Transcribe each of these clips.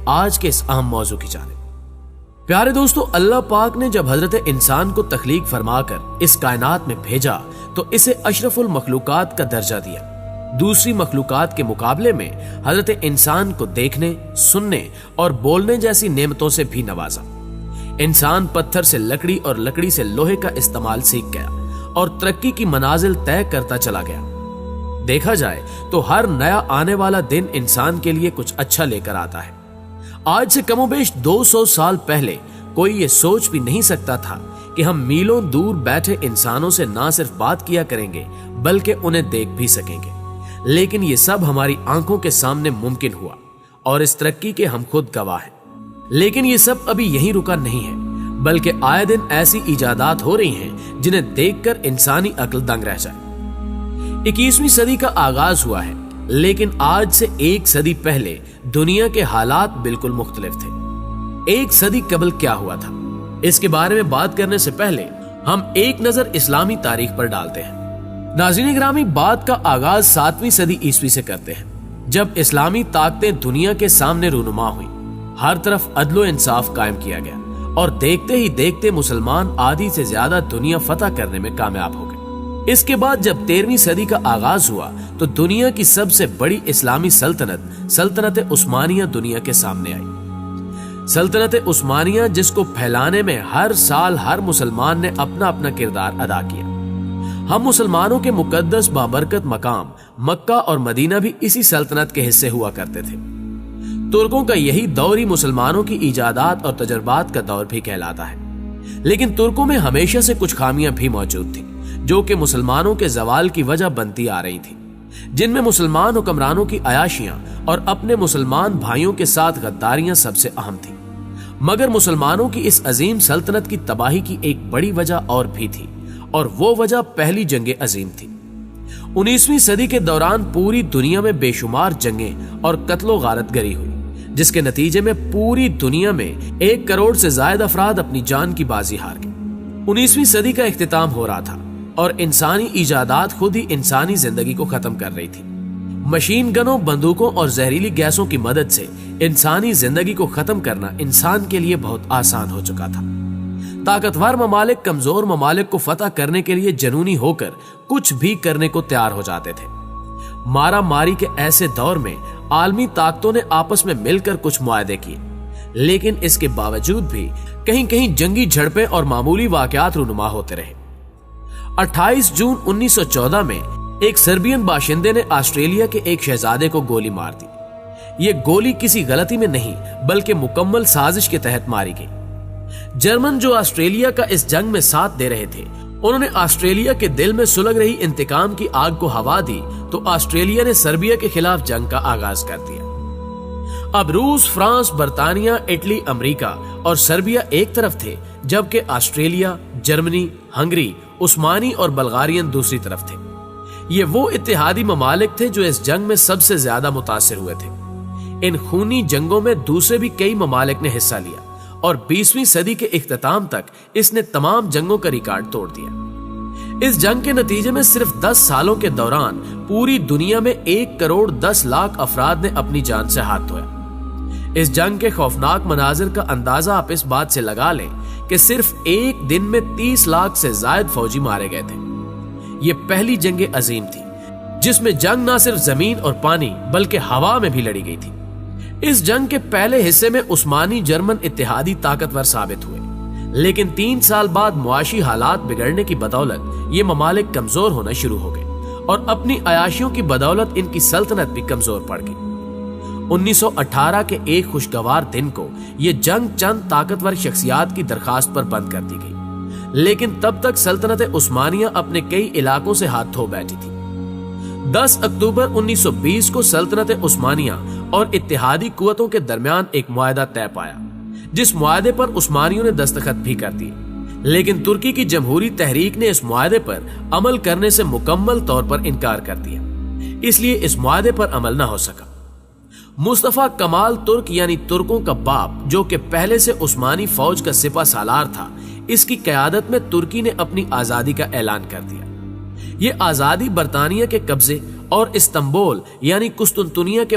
آج کے اس اہم موضوع کی جانب۔ پیارے دوستو، اللہ پاک نے جب حضرت انسان کو تخلیق فرما کر اس کائنات میں بھیجا تو اسے اشرف المخلوقات کا درجہ دیا۔ دوسری مخلوقات کے مقابلے میں حضرت انسان کو دیکھنے، سننے اور بولنے جیسی نعمتوں سے بھی نوازا۔ انسان پتھر سے لکڑی اور لکڑی سے لوہے کا استعمال سیکھ گیا اور ترقی کی منازل طے کرتا چلا گیا۔ دیکھا جائے تو ہر نیا آنے والا دن انسان کے لیے کچھ اچھا لے کر آتا ہے۔ آج سے کم و بیش 200 سال پہلے کوئی یہ سوچ بھی نہیں سکتا تھا کہ ہم میلوں دور بیٹھے انسانوں سے نہ صرف بات کیا کریں گے بلکہ انہیں دیکھ بھی سکیں گے، لیکن یہ سب ہماری آنکھوں کے سامنے ممکن ہوا اور اس ترقی کے ہم خود گواہ ہیں۔ لیکن یہ سب ابھی یہیں رکا نہیں ہے، بلکہ آئے دن ایسی ایجادات ہو رہی ہیں جنہیں دیکھ کر انسانی عقل دنگ رہ جائے۔ 21ویں صدی کا آغاز ہوا ہے، لیکن آج سے ایک صدی پہلے دنیا کے حالات بالکل مختلف تھے۔ ایک صدی قبل کیا ہوا تھا، اس کے بارے میں بات کرنے سے پہلے ہم ایک نظر اسلامی تاریخ پر ڈالتے ہیں۔ ناظرین گرامی، بات کا آغاز 7ویں صدی عیسوی سے کرتے ہیں، جب اسلامی طاقتیں دنیا کے سامنے رونما ہوئیں۔ ہر طرف عدل و انصاف قائم کیا گیا اور دیکھتے ہی دیکھتے مسلمان آدھی سے زیادہ دنیا فتح کرنے میں کامیاب ہو گئے۔ اس کے بعد جب 13ویں صدی کا آغاز ہوا تو دنیا کی سب سے بڑی اسلامی سلطنت عثمانیہ دنیا کے سامنے آئی۔ سلطنت عثمانیہ جس کو پھیلانے میں ہر سال ہر مسلمان نے اپنا اپنا کردار ادا کیا۔ ہم مسلمانوں کے مقدس بابرکت مقام مکہ اور مدینہ بھی اسی سلطنت کے حصے ہوا کرتے تھے۔ ترکوں کا یہی دور ہی مسلمانوں کی ایجادات اور تجربات کا دور بھی کہلاتا ہے، لیکن ترکوں میں ہمیشہ سے کچھ خامیاں بھی موجود تھیں جو کہ مسلمانوں کے زوال کی وجہ بنتی آ رہی تھی، جن میں مسلمان حکمرانوں کی عیاشیاں اور اپنے مسلمان بھائیوں کے ساتھ غداریاں سب سے اہم تھیں۔ مگر مسلمانوں کی اس عظیم سلطنت کی تباہی کی ایک بڑی وجہ اور بھی تھی، اور وہ وجہ پہلی جنگ عظیم تھی۔ 19ویں صدی کے دوران پوری دنیا میں بے شمار جنگیں اور قتل و غارت گری ہوئی، جس کے نتیجے میں پوری دنیا میں 1 کروڑ سے زائد افراد اپنی جان کی بازی ہار گئے۔ 19ویں صدی کا اختتام ہو رہا تھا اور انسانی ایجادات خود ہی انسانی زندگی کو ختم کر رہی تھی۔ مشین گنوں، بندوقوں اور زہریلی گیسوں کی مدد سے انسانی زندگی کو ختم کرنا انسان کے لیے بہت آسان ہو چکا تھا۔ طاقتور ممالک کمزور ممالک کو فتح کرنے کے لیے جنونی ہو کر کچھ بھی کرنے کو تیار ہو جاتے تھے۔ مارا ماری کے ایسے دور میں عالمی طاقتوں نے آپس میں مل کر کچھ معاہدے کیے، لیکن اس کے باوجود بھی کہیں کہیں جنگی جھڑپیں اور معمولی واقعات رونما ہوتے رہے۔ 28 جون 1914 میں ایک سربین باشندے نے آسٹریلیا کے ایک شہزادے کو گولی مار دی۔ یہ گولی کسی غلطی میں نہیں بلکہ مکمل سازش کے تحت ماری گئی۔ جرمن جو آسٹریلیا کا اس جنگ میں ساتھ دے رہے تھے، انہوں نے آسٹریلیا کے دل میں سلگ رہی انتقام کی آگ کو ہوا دی تو آسٹریلیا نے سربیا کے خلاف جنگ کا آغاز کر دیا۔ اب روس، فرانس، برطانیہ، اٹلی، امریکہ اور سربیا ایک طرف تھے، جبکہ آسٹریلیا، جرمنی، ہنگری، عثمانی اور بلغارین دوسری طرف تھے۔ یہ وہ اتحادی ممالک تھے جو اس جنگ میں سب سے زیادہ متاثر ہوئے تھے۔ ان خونی جنگوں میں دوسرے بھی کئی ممالک نے حصہ لیا اور 20ویں صدی کے اختتام تک اس نے تمام جنگوں کا ریکارڈ توڑ دیا۔ اس جنگ کے نتیجے میں صرف 10 سالوں کے دوران پوری دنیا میں 1 کروڑ 10 لاکھ افراد نے اپنی جان سے ہاتھ دھویا۔ اس جنگ کے خوفناک مناظر کا اندازہ آپ اس بات سے لگا لیں کہ صرف ایک دن میں 30 لاکھ سے زائد فوجی مارے گئے تھے۔ یہ پہلی جنگ عظیم تھی جس میں جنگ نہ صرف زمین اور پانی بلکہ ہوا میں بھی لڑی گئی تھی۔ اس جنگ کے پہلے حصے میں عثمانی جرمن اتحادی طاقتور ثابت ہوئے، لیکن 3 سال بعد معاشی حالات بگڑنے کی بدولت یہ ممالک کمزور ہونا شروع ہو گئے اور اپنی عیاشیوں کی بدولت ان کی سلطنت بھی کمزور پڑ گئی۔ 1918 کے ایک خوشگوار دن کو یہ جنگ چند طاقتور شخصیات کی درخواست پر بند کر دی گئی، لیکن تب تک سلطنت عثمانیہ اپنے کئی علاقوں سے ہاتھ دھو بیٹھی تھی۔ 10 اکتوبر 1920 کو سلطنت عثمانیہ اور اتحادی قوتوں کے درمیان ایک معاہدہ طے پایا، جس معاہدے پر عثمانیوں نے دستخط بھی کر دیے، لیکن ترکی کی جمہوری تحریک نے اس معاہدے پر عمل کرنے سے مکمل طور پر انکار کر دیا، اس لیے اس معاہدے پر عمل نہ ہو سکا۔ مصطفیٰ کمال ترک یعنی ترکوں کا باپ، جو کہ پہلے سے عثمانی فوج کا سپہ سالار تھا، اس کی قیادت میں ترکی نے اپنی آزادی کا اعلان کر دیا۔ یہ آزادی برطانیہ کے قبضے اور استنبول یعنی قسطنطنیہ کے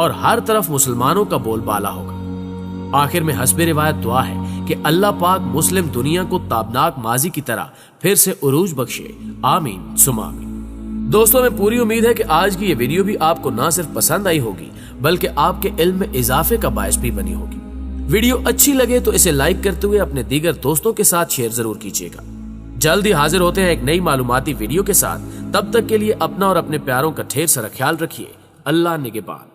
اور ہر طرف مسلمانوں کا بول بالا ہوگا۔ آخر میں حسب روایت دعا ہے کہ اللہ پاک مسلم دنیا کو تابناک ماضی کی طرح پھر سے عروج بخشے، آمین ثم آمین۔ دوستوں، میں پوری امید ہے کہ آج کی یہ ویڈیو بھی آپ کو نہ صرف پسند آئی ہوگی بلکہ آپ کے علم میں اضافے کا باعث بھی بنی ہوگی۔ ویڈیو اچھی لگے تو اسے لائک کرتے ہوئے اپنے دیگر دوستوں کے ساتھ شیئر ضرور کیجیے گا۔ جلد ہی حاضر ہوتے ہیں ایک نئی معلوماتی ویڈیو کے ساتھ، تب تک کے لیے اپنا اور اپنے پیاروں کا ڈھیر سارا خیال رکھیے۔ اللہ نگہبان۔